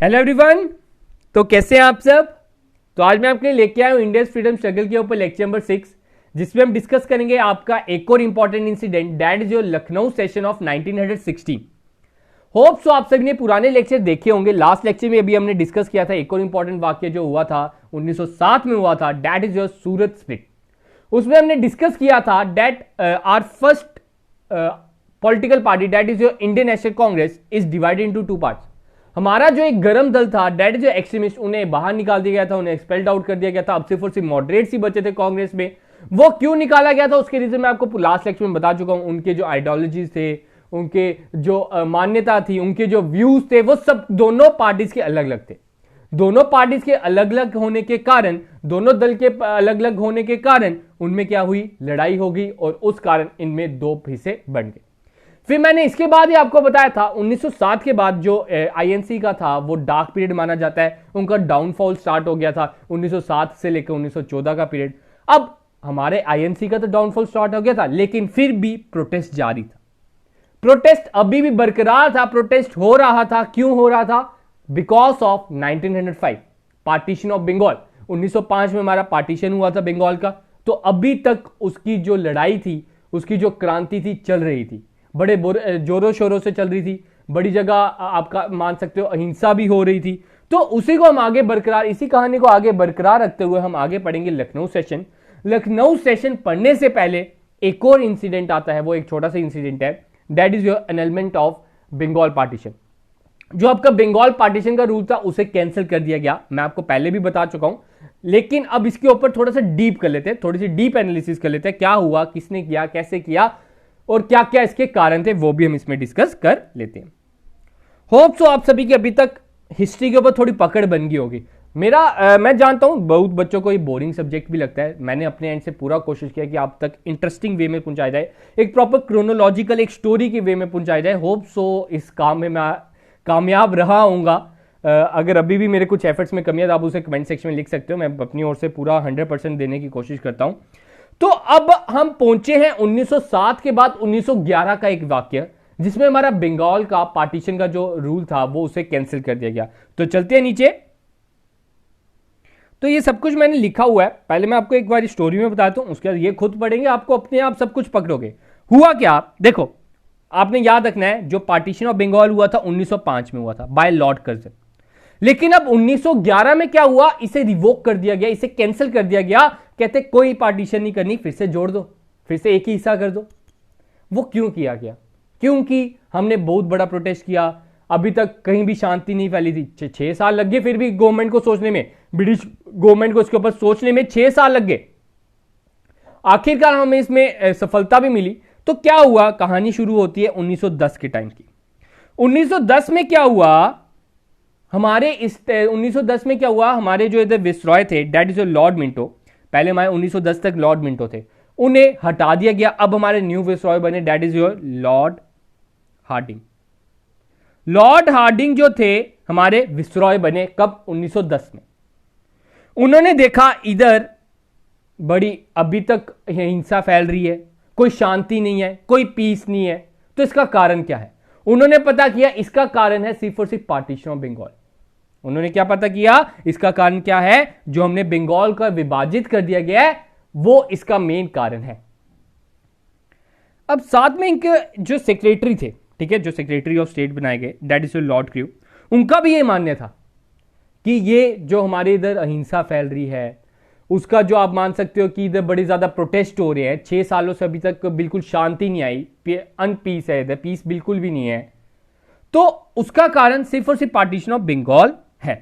Hello everyone. तो कैसे हैं आप सब। तो आज मैं आपके लिए लेके आया हूं इंडियन फ्रीडम स्ट्रगल के ऊपर लेक्चर नंबर 6, जिसमें हम डिस्कस करेंगे आपका एक और important incident, that is your Lucknow session of 1916। Hope so आप सभी ने पुराने लेक्चर देखे होंगे। लास्ट लेक्चर में अभी हमने डिस्कस किया था एक और इंपॉर्टेंट वाक्य जो हुआ था 1907 में हुआ था, that is your Surat split. उसमें हमने डिस्कस किया था that our first political party, that is your Indian National Congress, is divided into two parts. हमारा जो एक गरम दल था, डेट जो एक्सट्रीमिस्ट, उन्हें बाहर निकाल दिया गया था, उन्हें एक्सपेल्ड आउट कर दिया गया था। अब सिर्फ और सिर्फ मॉडरेट्स ही बचे थे कांग्रेस में। वो क्यों निकाला गया था उसके रीजन मैं आपको लास्ट लेक्चर में बता चुका हूं। उनके जो आइडियोलॉजीज थे, उनके जो मान्यता थी, उनके जो व्यूज थे, वो सब दोनों पार्टीज के अलग अलग थे। दोनों पार्टीज के अलग अलग होने के कारण, दोनों दल के अलग अलग होने के कारण उनमें क्या हुई, लड़ाई हो गई और उस कारण इनमें दो हिस्से बन गए। फिर मैंने इसके बाद ही आपको बताया था 1907 के बाद जो आईएनसी का था वो डार्क पीरियड माना जाता है। उनका डाउनफॉल स्टार्ट हो गया था 1907 से लेकर 1914 का पीरियड। अब हमारे आईएनसी का तो डाउनफॉल स्टार्ट हो गया था, लेकिन फिर भी प्रोटेस्ट जारी था। प्रोटेस्ट अभी भी बरकरार था, प्रोटेस्ट हो रहा था। क्यों हो रहा था? Because of 1905 partition of Bengal. 1905 में हमारा पार्टीशन हुआ था बंगाल का। तो अभी तक उसकी जो लड़ाई थी, उसकी जो क्रांति थी, चल रही थी, बड़े जोरों शोरों से चल रही थी। बड़ी जगह आपका मान सकते हो अहिंसा भी हो रही थी। तो उसी को हम आगे बरकरार, इसी कहानी को आगे बरकरार रखते हुए हम आगे पढ़ेंगे लखनऊ सेशन। लखनऊ सेशन पढ़ने से पहले एक और इंसिडेंट आता है, वो एक छोटा सा इंसिडेंट है, that is your annulment of Bengal partition. जो आपका बंगाल पार्टीशन का रूल था उसे कैंसिल कर दिया गया। मैं आपको पहले भी बता चुका हूं, लेकिन अब इसके ऊपर थोड़ा सा डीप कर लेते हैं, थोड़ी सी डीप एनालिसिस कर लेते हैं। क्या हुआ, किसने किया, कैसे किया और क्या क्या इसके कारण थे, वो भी हम इसमें डिस्कस कर लेते हैं। होप सो आप सभी की अभी तक हिस्ट्री के ऊपर थोड़ी पकड़ बन गई होगी। मैं जानता हूं बहुत बच्चों को ये बोरिंग सब्जेक्ट भी लगता है। मैंने अपने एंड से पूरा कोशिश किया कि आप तक इंटरेस्टिंग वे में पहुंचाया जाए, एक प्रॉपर क्रोनोलॉजिकल एक स्टोरी के वे में पहुंचाया जाए। होप सो इस काम में मैं कामयाब रहा हूंगा। अगर अभी भी मेरे कुछ एफर्ट्स में कमी है तो आप उसे कमेंट सेक्शन में लिख सकते हो। मैं अपनी ओर से पूरा 100% देने की कोशिश करता हूं। तो अब हम पहुंचे हैं 1907 के बाद 1911 का एक वाक्य, जिसमें हमारा बंगाल का पार्टीशन का जो रूल था वो उसे कैंसिल कर दिया गया। तो चलते हैं नीचे। तो ये सब कुछ मैंने लिखा हुआ है, पहले मैं आपको एक बार स्टोरी में बताता हूं, उसके बाद ये खुद पढ़ेंगे, आपको अपने आप सब कुछ पकड़ोगे। हुआ क्या, देखो आपने याद रखना है, जो पार्टीशन ऑफ बंगाल हुआ था 1905 में हुआ था बाय लॉर्ड कर्जन। लेकिन अब 1911 में क्या हुआ, इसे रिवोक कर दिया गया, इसे कैंसिल कर दिया गया। कहते कोई पार्टीशन नहीं करनी, फिर से जोड़ दो, फिर से एक ही हिस्सा कर दो। वो क्यों किया गया? क्योंकि हमने बहुत बड़ा प्रोटेस्ट किया, अभी तक कहीं भी शांति नहीं फैली थी। 6 साल लग गए फिर भी गवर्नमेंट को सोचने में, ब्रिटिश गवर्नमेंट को इसके ऊपर सोचने में 6 साल लग गए। आखिरकार हमें इसमें सफलता भी मिली। तो क्या हुआ, कहानी शुरू होती है 1910 के टाइम की। 1910 में क्या हुआ, हमारे इस 1910 में क्या हुआ, हमारे जो इधर विसरॉय थे, दैट इज लॉर्ड मिंटो। पहले हमारे 1910 तक लॉर्ड मिंटो थे, उन्हें हटा दिया गया। अब हमारे न्यू विसरॉय बने, that is your Lord Hardinge. Lord Hardinge जो थे हमारे विसरॉय बने कब, 1910 में। उन्होंने देखा इधर बड़ी अभी तक हिंसा फैल रही है, कोई शांति नहीं है, कोई पीस नहीं है। तो इसका कारण क्या है? उन्होंने पता किया इसका कारण है सिर्फ और सिर्फ पार्टीशन ऑफ बंगाल। उन्होंने क्या पता किया, इसका कारण क्या है, जो हमने बंगाल का विभाजित कर दिया गया है, वो इसका मेन कारण है। अब साथ में इनके जो सेक्रेटरी थे, ठीक है, जो सेक्रेटरी ऑफ स्टेट बनाए गए, दैट इज लॉर्ड क्रू, उनका भी ये मान्य था कि ये जो हमारे इधर अहिंसा फैल रही है, उसका जो आप मान सकते हो कि इधर बड़े ज्यादा प्रोटेस्ट हो रहे हैं, 6 सालों से अभी तक बिल्कुल शांति नहीं आई, अनपीस है इधर, पीस बिल्कुल भी नहीं है। तो उसका कारण सिर्फ और सिर्फ पार्टीशन ऑफ बंगाल है।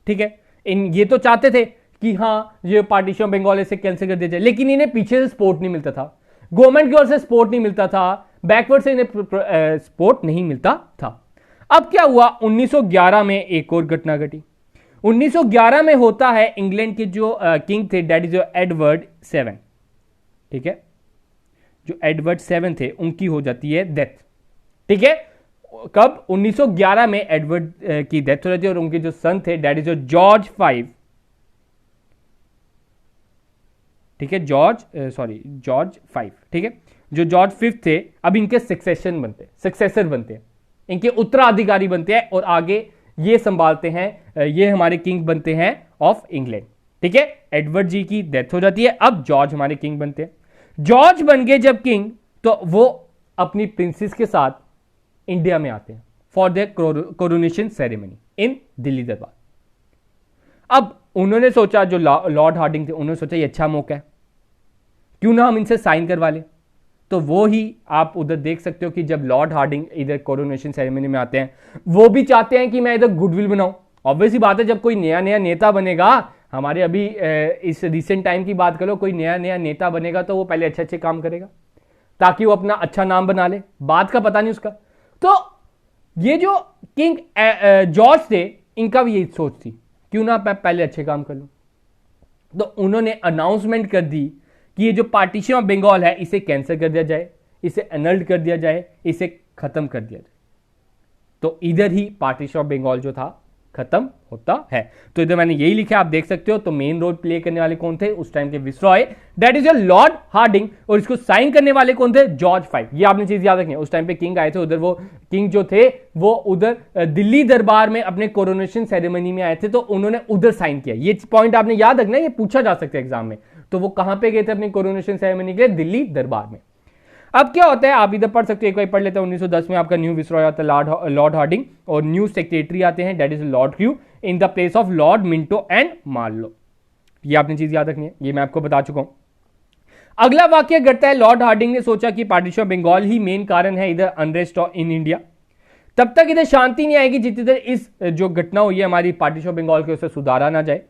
ठीक है, ये तो चाहते थे कि हाँ ये पार्टीशन ऑफ बंगाल इसे कैंसिल कर दिया जाए, लेकिन इन्हें पीछे से सपोर्ट नहीं मिलता था, गवर्नमेंट की ओर से सपोर्ट नहीं मिलता था, बैकवर्ड से इन्हें सपोर्ट नहीं मिलता था। अब क्या हुआ, 1911 में एक और घटना घटी। 1911 में होता है, इंग्लैंड के जो किंग थे, दैट इज एडवर्ड 7, ठीक है, जो एडवर्ड 7 थे उनकी हो जाती है डेथ। ठीक है, कब, 1911 में एडवर्ड की डेथ हो जाती है और उनके जो सन थे, दैट इज जॉर्ज 5, ठीक है, जॉर्ज 5, ठीक है, जो जॉर्ज 5 थे अब इनके सक्सेसर बनते हैं, इनके उत्तराधिकारी बनते हैं और आगे ये संभालते हैं, ये हमारे किंग बनते हैं ऑफ इंग्लैंड। ठीक है, एडवर्ड जी की डेथ हो जाती है, अब जॉर्ज हमारे किंग बनते हैं। जॉर्ज बन गए जब किंग, तो वो अपनी प्रिंसेस के साथ इंडिया में आते हैं फॉर द कोरोनेशन सेरेमनी इन दिल्ली दरबार। अब उन्होंने सोचा, जो लॉर्ड हार्डिंग थे, उन्होंने सोचा ये अच्छा मौका है, क्यों ना हम इनसे साइन करवा लें। तो वो ही आप उधर देख सकते हो कि जब लॉर्ड हार्डिंग इधर कोरोनेशन सेरेमनी में आते हैं, वो भी चाहते हैं कि मैं इधर गुडविल बनाऊं। ऑब्वियसली बात है, जब कोई नया नया नेता बनेगा, हमारे अभी इस रिसेंट टाइम की बात करो, कोई नया नया नेता बनेगा तो वो पहले अच्छे अच्छे काम करेगा ताकि वो अपना अच्छा नाम बना ले, बात का पता नहीं उसका। तो ये जो किंग जॉर्ज थे, इनका भी यही सोच थी, क्यों ना मैं पहले अच्छे काम कर लूं। तो उन्होंने अनाउंसमेंट कर दी कि ये जो पार्टीशन ऑफ बंगाल है, इसे कैंसिल कर दिया जाए, इसे एनल्ड कर दिया जाए, इसे खत्म कर दिया जाए। तो इधर ही पार्टीशन ऑफ बंगाल जो था खत्म होता है। तो इधर मैंने यही लिखा, आप देख सकते हो। तो मेन रोल प्ले करने वाले कौन थे उस टाइम के viceroy, that is your Lord Hardinge, और इसको साइन करने वाले कौन थे, जॉर्ज V। ये आपने चीज याद रखनी है, उस टाइम पे किंग आए थे उधर, वो किंग जो थे वो उधर दिल्ली दरबार में अपने कोरोनेशन सेरेमनी में आए थे, तो उन्होंने उधर साइन किया। ये पॉइंट आपने याद रखना, ये पूछा जा सकता है एग्जाम में। तो वो कहां पे गए थे अपनी कोरोनेशन सेरेमनी के लिए, दिल्ली दरबार में। अब क्या होता है, आप इधर पढ़ सकते हो, एक बार पढ़ लेते हैं। 1910 में आपका न्यू विसरॉय आता है लॉर्ड हार्डिंग, और न्यू सेक्रेटरी आते हैं, that is Lord Hugh, in the place of Lord Minto and Morley. ये आपने चीज याद रखनी है, ये मैं आपको बता चुका हूं। अगला वाक्य घटता है, लॉर्ड हार्डिंग ने सोचा कि पार्टीशन ऑफ बंगाल ही मेन कारण है इधर अनरेस्ट इन इंडिया। तब तक इधर शांति नहीं आएगी जितनी देर इस जो घटना हुई है हमारी पार्टीशन ऑफ बंगाल के, उसे सुधारा ना जाए।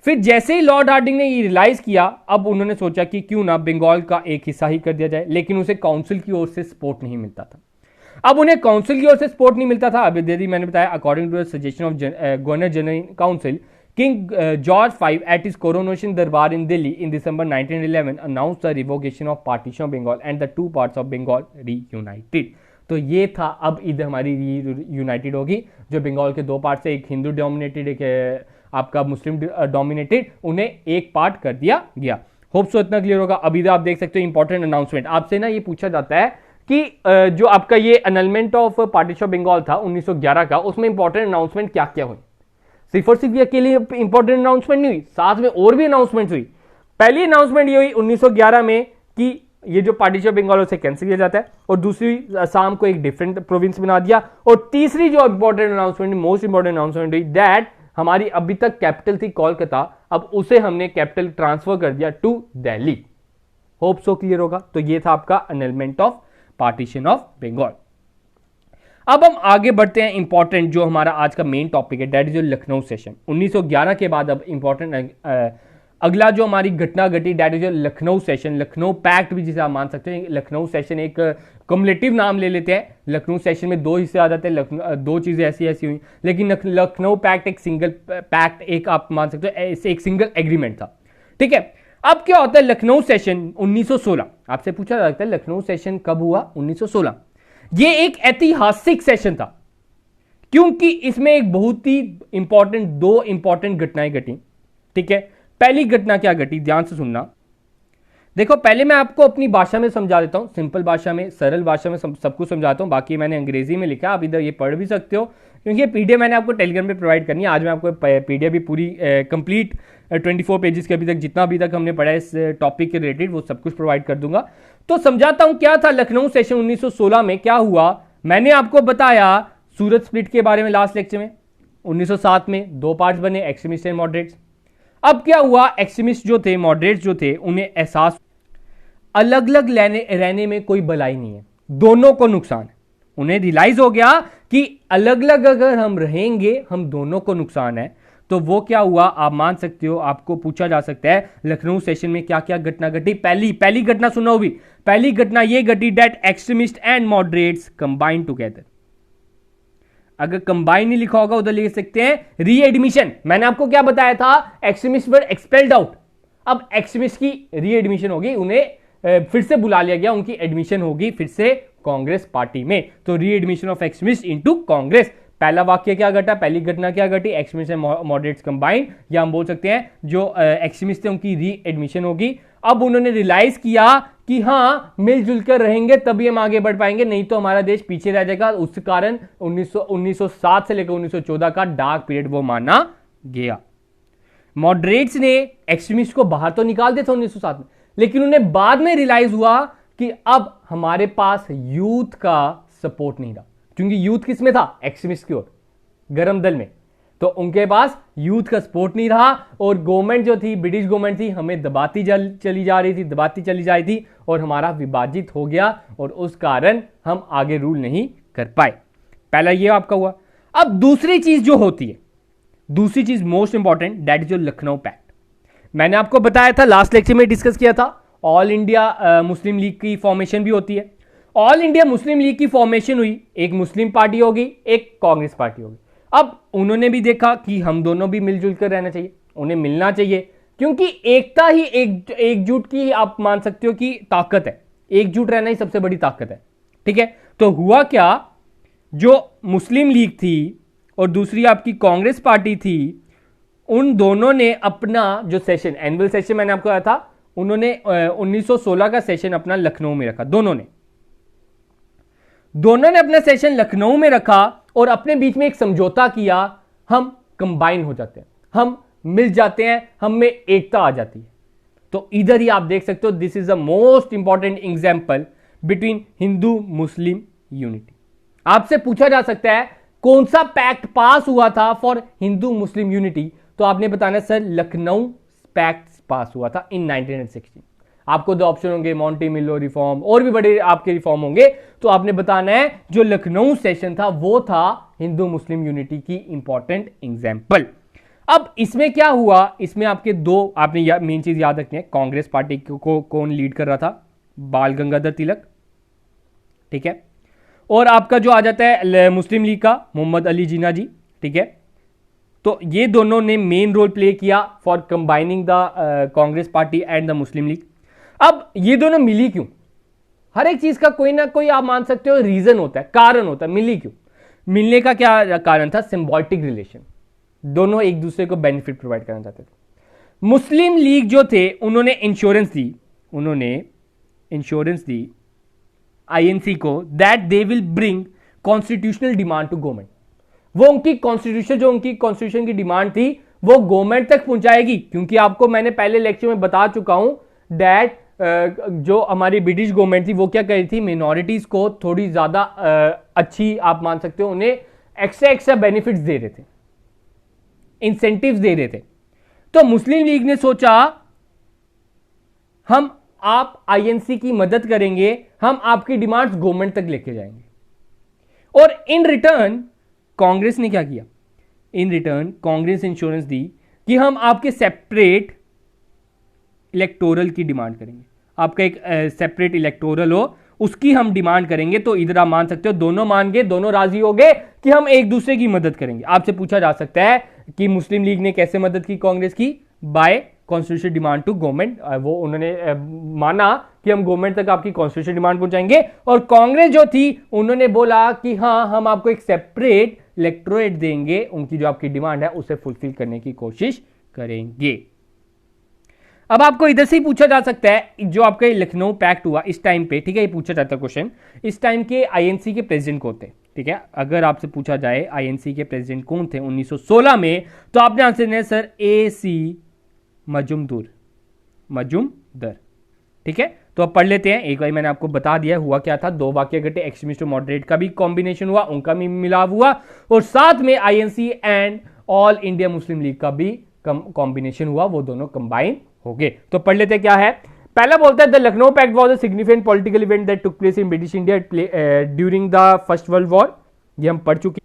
फिर जैसे ही लॉर्ड हार्डिंग ने ये रियलाइज किया, अब उन्होंने सोचा कि क्यों ना बंगाल का एक हिस्सा ही कर दिया जाए, लेकिन उसे काउंसिल की ओर से सपोर्ट नहीं मिलता था। अब उन्हें काउंसिल की ओर से सपोर्ट नहीं मिलता था। अभी यदि मैंने बताया, according to the suggestion of governor general council, king George V at his coronation durbar in Delhi in December 1911 announced the revocation of partition of Bengal and the two parts of Bengal reunited. तो ये था, अब इधर हमारी रीयूनाइटेड होगी, जो बंगाल के दो पार्ट से, एक हिंदू डोमिनेटेड, एक आपका मुस्लिम डोमिनेटेड, उन्हें एक पार्ट कर दिया गया। होप सो इतना क्लियर होगा। अभी आप देख सकते हो इंपॉर्टेंट अनाउंसमेंट, आपसे ना ये पूछा जाता है कि जो आपका ये annulment of partition of Bengal था 1911 का, उसमें इंपॉर्टेंट अनाउंसमेंट क्या क्या हुई। सिर्फ और सिर्फ अकेले इंपॉर्टेंट अनाउंसमेंट नहीं हुई, साथ में और भी अनाउंसमेंट हुई। पहली अनाउंसमेंट ये हुई 1911 में कि ये जो पार्टीशन ऑफ बंगाल उसे कैंसिल किया जाता है, और दूसरी असम को एक डिफरेंट प्रोविंस बना दिया, और तीसरी जो important announcement, most important announcement हुई, दैट हमारी अभी तक कैपिटल थी कोलकाता, अब उसे हमने कैपिटल ट्रांसफर कर दिया to Delhi. Hope so clear होगा। तो ये था आपका annulment of partition of Bengal. अब हम आगे बढ़ते हैं, इंपॉर्टेंट जो हमारा आज का मेन टॉपिक है, दैट इज लखनऊ सेशन 1911 के बाद। अब इंपॉर्टेंट अगला जो हमारी घटना घटी, that is Lucknow session, Lucknow pact भी जिसे आप मान सकते हैं। लखनऊ सेशन एक कम्युलेटिव नाम ले लेते हैं। लखनऊ सेशन में दो हिस्से आ जाते हैं, दो चीजें ऐसी ऐसी हुई, लेकिन लखनऊ पैक्ट एक सिंगल पैक्ट, एक आप मान सकते हो एक सिंगल एग्रीमेंट था। ठीक है, अब क्या होता है, लखनऊ सेशन 1916, आपसे पूछा जाता है लखनऊ सेशन कब हुआ, 1916। ये एक ऐतिहासिक सेशन था, क्योंकि इसमें एक बहुत ही इंपॉर्टेंट, दो इंपॉर्टेंट घटनाएं घटी। ठीक है, पहली घटना क्या घटी, ध्यान से सुनना। देखो, पहले मैं आपको अपनी भाषा में समझा देता हूं, सिंपल भाषा में, सरल भाषा में सब कुछ समझाता हूं। बाकी मैंने अंग्रेजी में लिखा, आप इधर ये पढ़ भी सकते हो, क्योंकि ये पीडीएफ मैंने आपको टेलीग्राम पे प्रोवाइड करनी है। आज मैं आपको पीडीएफ भी पूरी कंप्लीट 24 पेजेस के अभी तक हमने पढ़ा है इस टॉपिक के रिलेटेड, वो सब कुछ प्रोवाइड कर दूंगा। तो समझाता हूं क्या था लखनऊ सेशन 1916 में, क्या हुआ। मैंने आपको बताया सूरत स्प्लिट के बारे में लास्ट लेक्चर में। 1907 में दो पार्ट्स बने, एक्सट्रीमिस्ट एंड मॉडरेट्स। अब क्या हुआ, एक्सट्रीमिस्ट जो थे, मॉडरेट्स जो थे, उन्हें एहसास अलग अलग रहने में कोई भलाई नहीं है, दोनों को नुकसान है। उन्हें रियलाइज हो गया कि अलग अलग अगर हम रहेंगे, हम दोनों को नुकसान है। तो वो क्या हुआ, आप मान सकते हो, आपको पूछा जा सकता है लखनऊ सेशन में क्या क्या घटना घटी। पहली घटना सुनो भी, पहली घटना ये घटी, that extremist and moderates combine together. अगर कंबाइन नहीं लिखा होगा उधर लिख सकते हैं रीएडमिशन। मैंने आपको क्या बताया था, एक्सट्रीमिस्ट वर एक्सपेल्ड आउट। अब एक्सट्रीमिस्ट की रीएडमिशन होगी, उन्हें फिर से बुला लिया गया, उनकी एडमिशन होगी फिर से कांग्रेस पार्टी में। तो readmission of extremist into Congress. पहला वाक्य क्या घटा, पहली घटना क्या घटी, एक्सट्रीमिस्ट एंड मॉडरेट्स कंबाइन, या हम बोल सकते हैं जो एक्सट्रीमिस्ट थे उनकी रीएडमिशन होगी। अब उन्होंने रियलाइज किया कि हाँ मिलजुल कर रहेंगे तभी हम आगे बढ़ पाएंगे, नहीं तो हमारा देश पीछे रह जाएगा। उस कारण 1907 से लेकर 1914 का डार्क पीरियड वो माना गया। मॉडरेट्स ने एक्सट्रीमिस्ट को बाहर तो निकाल दिया था 1907 में, लेकिन उन्हें बाद में रियलाइज हुआ कि अब हमारे पास यूथ का सपोर्ट नहीं रहा, क्योंकि यूथ किस में था? एक्सट्रीमिस्ट की ओर, गरम दल में। तो उनके पास यूथ का सपोर्ट नहीं रहा और गवर्नमेंट जो थी, ब्रिटिश गवर्नमेंट थी, हमें दबाती चली जा रही थी और हमारा विभाजित हो गया और उस कारण हम आगे रूल नहीं कर पाए। पहला ये आपका हुआ। अब दूसरी चीज जो होती है, दूसरी चीज मोस्ट इंपॉर्टेंट, दैट इज जो लखनऊ पैक्ट। मैंने आपको बताया था, लास्ट लेक्चर में डिस्कस किया था, ऑल इंडिया मुस्लिम लीग की फॉर्मेशन भी होती है। ऑल इंडिया मुस्लिम लीग की फॉर्मेशन हुई, एक मुस्लिम पार्टी होगी, एक कांग्रेस पार्टी होगी। अब उन्होंने भी देखा कि हम दोनों भी मिलजुल कर रहना चाहिए, उन्हें मिलना चाहिए, क्योंकि एकता ही एकजुट की आप मान सकते हो कि ताकत है, एकजुट रहना ही सबसे बड़ी ताकत है। ठीक है, तो हुआ क्या, जो मुस्लिम लीग थी और दूसरी आपकी कांग्रेस पार्टी थी, उन दोनों ने अपना जो सेशन, एनुअल सेशन मैंने आपको कहा था, उन्होंने 1916 का सेशन अपना लखनऊ में रखा। दोनों ने अपना सेशन लखनऊ में रखा और अपने बीच में एक समझौता किया, हम कंबाइन हो जाते हैं, हम मिल जाते हैं, हम में एकता आ जाती है। तो इधर ही आप देख सकते हो, this is the most important example between Hindu Muslim unity. आपसे पूछा जा सकता है कौन सा पैक्ट पास हुआ था फॉर हिंदू मुस्लिम यूनिटी, तो आपने बताना सर लखनऊ पैक्ट पास हुआ था इन 1916। आपको दो ऑप्शन होंगे, मॉन्टी मिलो रिफॉर्म और भी बड़े आपके रिफॉर्म होंगे, तो आपने बताना है जो लखनऊ सेशन था वो था हिंदू मुस्लिम यूनिटी की इंपॉर्टेंट एग्जांपल। अब इसमें क्या हुआ, इसमें आपके दो आपने मेन चीज याद रखनी है, कांग्रेस पार्टी को कौन लीड कर रहा था? बाल गंगाधर तिलक। ठीक है, और आपका जो आ जाता है मुस्लिम लीग का मोहम्मद अली जिन्ना जी। ठीक है, तो ये दोनों ने मेन रोल प्ले किया for combining the Congress party and the Muslim league. अब ये दोनों मिली क्यों? हर एक चीज का कोई ना कोई आप मान सकते हो रीजन होता है, कारण होता है। मिली क्यों? मिलने का क्या कारण था? सिंबॉलिक रिलेशन, दोनों एक दूसरे को बेनिफिट प्रोवाइड करना चाहते थे। मुस्लिम लीग जो थे उन्होंने इंश्योरेंस दी आईएनसी को, that they will bring constitutional demand to government. वो उनकी कॉन्स्टिट्यूशन की डिमांड थी वो गवर्नमेंट तक पहुंचाएगी, क्योंकि आपको मैंने पहले लेक्चर में बता चुका हूं दैट जो हमारी ब्रिटिश गवर्नमेंट थी वो क्या कर रही थी, मिनॉरिटीज को थोड़ी ज्यादा अच्छी आप मान सकते हो, उन्हें एक्स्ट्रा बेनिफिट्स दे रहे थे, इंसेंटिव्स दे रहे थे। तो मुस्लिम लीग ने सोचा आप आईएनसी की मदद करेंगे, हम आपकी डिमांड्स गवर्नमेंट तक लेके जाएंगे। और इन रिटर्न कांग्रेस ने क्या किया? इन रिटर्न कांग्रेस इंश्योरेंस दी कि हम आपके सेपरेट इलेक्टोरल की डिमांड करेंगे, आपका एक सेपरेट इलेक्टोरल हो उसकी हम डिमांड करेंगे। तो इधर आप मान सकते हो दोनों मान गए, दोनों राजी हो गए कि हम एक दूसरे की मदद करेंगे। आपसे पूछा जा सकता है कि मुस्लिम लीग ने कैसे मदद की कांग्रेस की? By constitution demand to government. वो उन्होंने माना कि हम गवर्नमेंट तक आपकी कॉन्स्टिट्यूशन डिमांड पहुंचाएंगे, और कांग्रेस जो थी उन्होंने बोला कि हाँ हम आपको एक सेपरेट इलेक्टोरेट देंगे, उनकी जो आपकी डिमांड है उसे फुलफिल करने की कोशिश करेंगे। अब आपको इधर से ही पूछा जा सकता है जो आपका लखनऊ पैक्ट हुआ इस टाइम पे, ठीक है, ये पूछा जाता है क्वेश्चन, इस टाइम के आईएनसी के प्रेसिडेंट कौन थे? ठीक है, अगर आपसे पूछा जाए आईएनसी के प्रेसिडेंट कौन थे 1916 में, तो आपने आंसर देना है सर AC मजूमदार। ठीक है, तो अब पढ़ लेते हैं। एक बार मैंने आपको बता दिया हुआ क्या था, दो वाक्य घटे, एक्सट्रीमिस्ट और मॉडरेट का भी कॉम्बिनेशन हुआ, उनका भी मिलाव हुआ, और साथ में INC and all India Muslim league का भी कॉम्बिनेशन हुआ, वो दोनों कंबाइन हो गए। तो पढ़ लेते हैं क्या है। पहला बोलता है the Lucknow pact was a significant political event that took place in British India during the first world war, ये हम पढ़ चुके।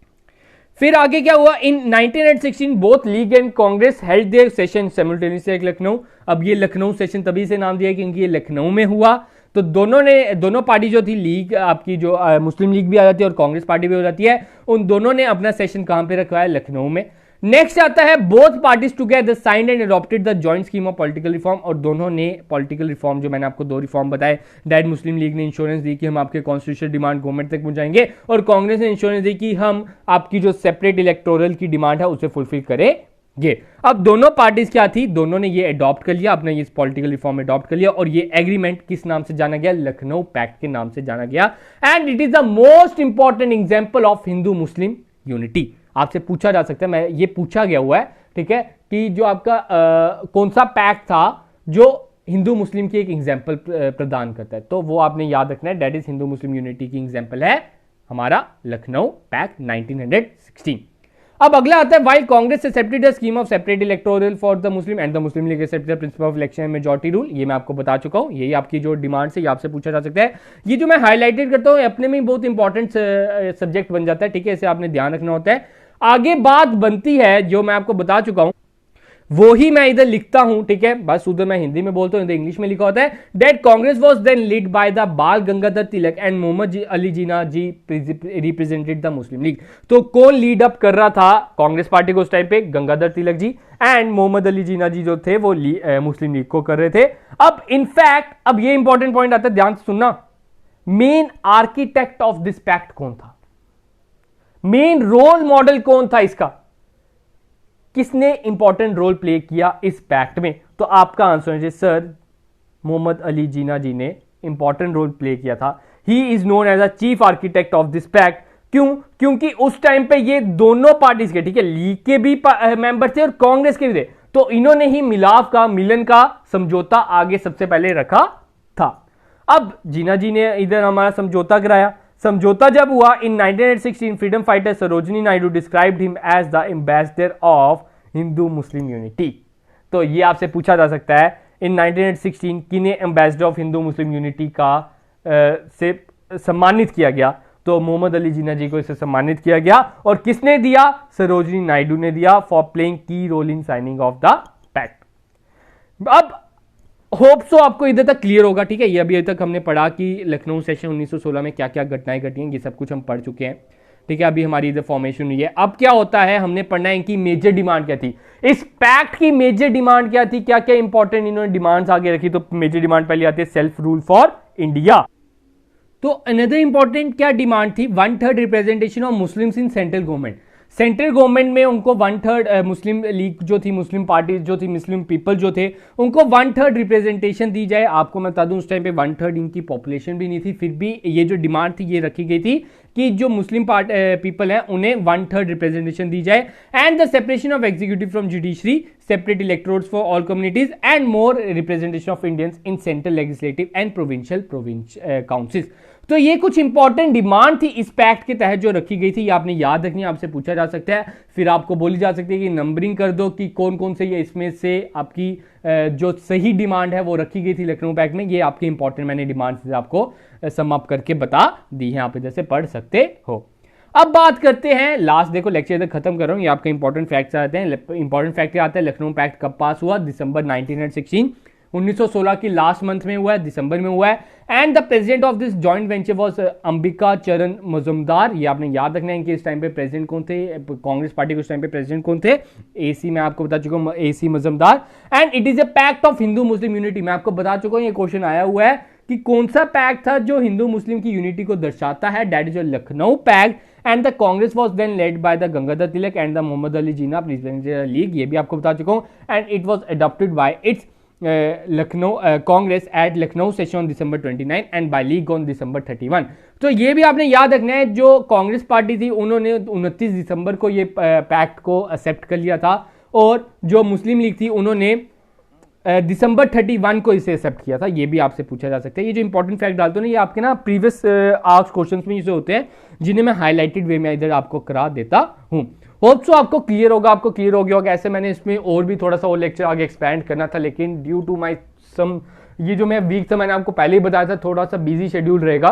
फिर आगे क्या हुआ, in 1916 both league and Congress held their session simultaneously at Lucknow. अब ये लखनऊ सेशन तभी से नाम दिया क्योंकि ये लखनऊ में हुआ। तो दोनों पार्टी जो थी, लीग आपकी जो मुस्लिम लीग भी आ जाती है और कांग्रेस पार्टी भी हो जाती है, उन दोनों ने अपना सेशन कहां पे रखवाया? लखनऊ में। नेक्स्ट आता है both parties together signed and adopted the joint scheme of political reform, और दोनों ने पॉलिटिकल रिफॉर्म, जो मैंने आपको दो रिफॉर्म बताए, दैट मुस्लिम लीग ने इंश्योरेंस दी कि हम आपके कॉन्स्टिट्यूशनल डिमांड गवर्नमेंट तक पहुंचाएंगे, और कांग्रेस ने इंश्योरेंस दी कि हम आपकी जो सेपरेट इलेक्टोरल की डिमांड है उसे फुलफिल करेंगे। ये अब दोनों पार्टीज क्या थी, दोनों ने ये अडॉप्ट कर लिया, अपने ये पॉलिटिकल रिफॉर्म अडॉप्ट कर लिया और ये एग्रीमेंट किस नाम से जाना गया, लखनऊ पैक्ट के नाम से जाना गया। And it is the most important example of Hindu Muslim unity. आपसे पूछा जा सकता है, मैं ये पूछा गया हुआ है, ठीक है, कि जो आपका कौन सा पैक्ट था जो हिंदू मुस्लिम की एक एग्जाम्पल प्रदान करता है, तो वो आपने याद रखना है, that is Hindu Muslim unity की एग्जाम्पल है हमारा लखनऊ पैक्ट 1916। अब अगला आता है, while Congress accepted the scheme of separate electoral for the Muslim and the Muslim league accepted the principle of election majority rule. ये मैं आपको बता चुका हूं, यही आपकी जो डिमांड है, ये आपसे पूछा जा सकता है। ये जो मैं हाईलाइटेड करता हूं अपने में बहुत इंपॉर्टेंट सब्जेक्ट बन जाता है, ठीक है, इसे आपने ध्यान रखना होता है। आगे बात बनती है जो मैं आपको बता चुका हूं, वो ही मैं इधर लिखता हूं, ठीक है, बस उधर मैं हिंदी में बोलता हूं, इधर इंग्लिश में लिखा होता है, that Congress was then lead by the Bal Gangadhar Tilak and Mohammad Ali Jinnah ji represented the Muslim League. तो कौन लीड अप कर रहा था कांग्रेस पार्टी को उस टाइम पे, गंगाधर तिलक जी एंड मोहम्मद अली जिन्ना जी जो थे वो मुस्लिम लीग को कर रहे थे। अब इनफैक्ट अब ये इंपॉर्टेंट पॉइंट आता है, ध्यान से सुनना, main architect of this pact कौन था, मेन रोल मॉडल कौन था इसका, किसने इंपॉर्टेंट रोल प्ले किया इस पैक्ट में, तो आपका आंसर है सर मोहम्मद अली जिन्ना जी ने इंपॉर्टेंट रोल प्ले किया था। He is known as a chief architect of this pact. क्यों, क्योंकि उस टाइम पे ये दोनों पार्टीज के, ठीक है, लीग के भी मेंबर थे और कांग्रेस के भी थे, तो इन्होंने ही मिलाप का, मिलन का समझौता आगे सबसे पहले रखा था। अब जिन्ना जी ने इधर हमारा समझौता कराया, समझौता जब हुआ in 1916 freedom fighter Sarojini Naidu described him as the ambassador of Hindu Muslim unity. तो ये आपसे पूछा जा सकता है इन 1916 किन्हें ambassador of Hindu Muslim unity का से सम्मानित किया गया, तो मोहम्मद अली जिन्ना जी को इसे सम्मानित किया गया और किसने दिया, सरोजिनी नायडू ने दिया, for playing key role in signing of the pact. अब होप सो आपको इधर तक क्लियर होगा, ठीक है, ये अभी तक हमने पढ़ा कि लखनऊ सेशन 1916 में क्या क्या घटनाएं घटी हैं, ये सब कुछ हम पढ़ चुके हैं, ठीक है। अभी हमारी इधर फॉर्मेशन हुई है, अब क्या होता है, हमने पढ़ना है इनकी मेजर डिमांड क्या थी, इस पैक्ट की मेजर डिमांड क्या थी, क्या क्या इंपॉर्टेंट इन्होंने डिमांड्स आगे रखी। तो मेजर डिमांड पहले आती है सेल्फ रूल फॉर इंडिया। तो अनदर इंपॉर्टेंट क्या डिमांड थी, 1/3 representation of Muslims in central government. Central government में उनको 1/3 मुस्लिम लीग जो थी, मुस्लिम पार्टी जो थी, मुस्लिम पीपल जो थे, उनको 1/3 रिप्रेजेंटेशन दी जाए। आपको मैं बता दूं उस टाइम पे 1/3 इनकी पॉपुलेशन भी नहीं थी, फिर भी ये जो डिमांड थी ये रखी गई थी कि जो मुस्लिम पीपल हैं उन्हें 1/3 रिप्रेजेंटेशन दी जाए। And the separation of executive from judiciary, separate electorates for all communities and more representation of Indians in central legislative and provincial councils. तो ये कुछ इंपॉर्टेंट डिमांड थी इस पैक्ट के तहत जो रखी गई थी, ये आपने याद रखनी है, आपसे पूछा जा सकता है, फिर आपको बोली जा सकती है कि नंबरिंग कर दो कि कौन कौन से ये इसमें से आपकी जो सही डिमांड है वो रखी गई थी लखनऊ पैक्ट में। ये आपकी इंपॉर्टेंट मैंने डिमांड आपको सम अप करके बता दी है, आप इधर से पढ़ सकते हो। अब बात करते हैं लास्ट, देखो लेक्चर इधर खत्म कर रहा हूं, ये आपके इंपॉर्टेंट फैक्ट्स आते हैं। इंपॉर्टेंट फैक्ट आता है लखनऊ पैक्ट कब पास हुआ, दिसंबर 1916 1916 की लास्ट मंथ में हुआ है, दिसंबर में हुआ है। And the president of this joint venture was Ambika चरण मजुमदार। ये आपने याद रखना है कि इस टाइम पे प्रेसिडेंट कौन थे, कांग्रेस पार्टी के उस टाइम पे प्रेसिडेंट कौन थे, एसी मैं आपको बता चुका हूं, AC Majumdar. And it is a pact of Hindu Muslim unity. मैं आपको बता चुका हूं, ये क्वेश्चन आया हुआ है कि कौन सा पैक्ट था जो हिंदू मुस्लिम की यूनिटी को दर्शाता है, that is Lucknow pact. And the Congress was then led by the Gangadhar Tilak and the Mohammad Ali Jinnah presidential league, ये भी आपको बता चुका हूं। And it was adopted by its Lucknow Congress at Lucknow session on December 29 and by league on December 31। तो ये भी आपने याद रखना है, जो कांग्रेस पार्टी थी उन्होंने 29 दिसंबर को ये पैक्ट को एक्सेप्ट कर लिया था और जो मुस्लिम लीग थी उन्होंने December 31 को इसे एक्सेप्ट किया था। ये भी आपसे पूछा जा सकता है। ये जो इंपॉर्टेंट फैक्ट डालते हो ना, ये आपके ना प्रीवियस आस्क्ड क्वेश्चंस में इसे होते हैं, जिन्हें मैं हाईलाइटेड वे में इधर आपको करा देता हूं। होप सो आपको क्लियर होगा, आपको क्लियर हो गया होगा। ऐसे मैंने इसमें और भी थोड़ा सा और लेक्चर आगे एक्सपैंड करना था, लेकिन ड्यू टू माई सम, ये जो मैं वीक था मैंने आपको पहले ही बताया था, थोड़ा सा बिजी शेड्यूल रहेगा,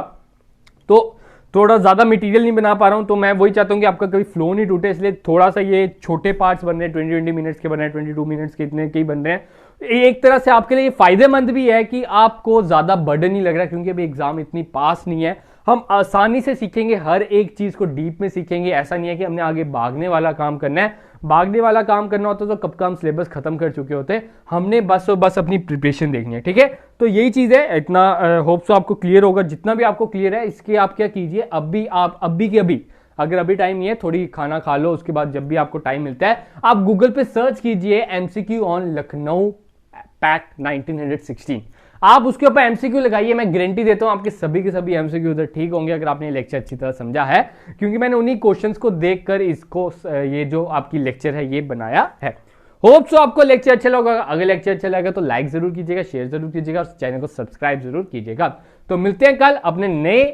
तो थोड़ा ज्यादा मटेरियल नहीं बना पा रहा हूं। तो मैं वही चाहता हूं कि आपका कभी फ्लो नहीं टूटे, इसलिए थोड़ा सा ये छोटे पार्ट्स बन रहे हैं, 20 मिनट्स के बन रहे हैं, 22 मिनट्स के इतने के ही बन रहे हैं। एक तरह से आपके लिए फायदेमंद भी है कि आपको ज्यादा बर्डन नहीं लग रहा, क्योंकि अभी एग्जाम इतनी पास नहीं है, हम आसानी से सीखेंगे, हर एक चीज को डीप में सीखेंगे। ऐसा नहीं है कि हमने आगे भागने वाला काम करना है, भागने वाला काम करना होता तो कब का हम सिलेबस खत्म कर चुके होते, हमने बस अपनी प्रिपरेशन देखनी है, ठीक है। तो यही चीज है, इतना होप सो आपको क्लियर होगा। जितना भी आपको क्लियर है, इसके आप क्या कीजिए, अभी अगर अभी टाइम नहीं है, थोड़ी खाना खा लो, उसके बाद जब भी आपको टाइम मिलता है आप गूगल पे सर्च कीजिए एमसीक्यू ऑन लखनऊ पैक्ट 1916। आप उसके ऊपर एमसीक्यू लगाइए, मैं गारंटी देता हूं आपके सभी के सभी एमसीक्यू उधर ठीक होंगे अगर आपने लेक्चर अच्छी तरह समझा है, क्योंकि मैंने उन्हीं क्वेश्चंस को देखकर इसको ये जो आपकी लेक्चर है ये बनाया है। होप सो आपको लेक्चर अच्छा लगा। अगर लेक्चर अच्छा लगा तो लाइक जरूर कीजिएगा, शेयर जरूर कीजिएगा और चैनल को सब्सक्राइब जरूर कीजिएगा। तो मिलते हैं कल अपने नए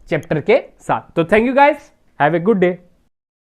चैप्टर के साथ। तो thank you guys, have a good day.